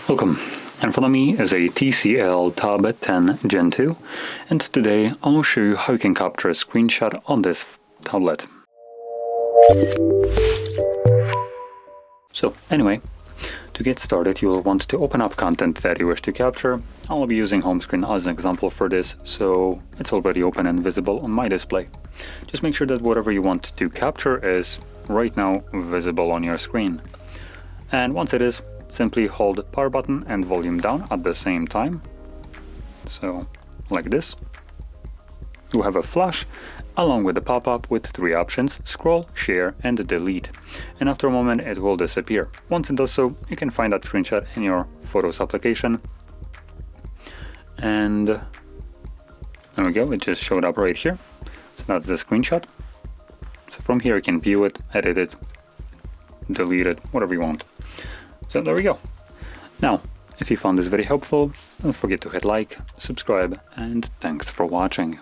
Welcome. In front of me is a TCL Tab 10 Gen 2, and today I will show you how you can capture a screenshot on this tablet. So anyway, to get started you will want to open up content that you wish to capture. I'll be using home screen as an example for this, so it's already open and visible on my display. Just make sure that whatever you want to capture is right now visible on your screen. And once it is, simply hold the power button and volume down at the same time. So, like this. You have a flash along with a pop-up with three options: scroll, share and delete. And after a moment it will disappear. Once it does so, you can find that screenshot in your Photos application. And there we go, it just showed up right here. So that's the screenshot. So from here you can view it, edit it, delete it, whatever you want. So there we go. Now, if you found this very helpful, don't forget to hit like, subscribe, and thanks for watching.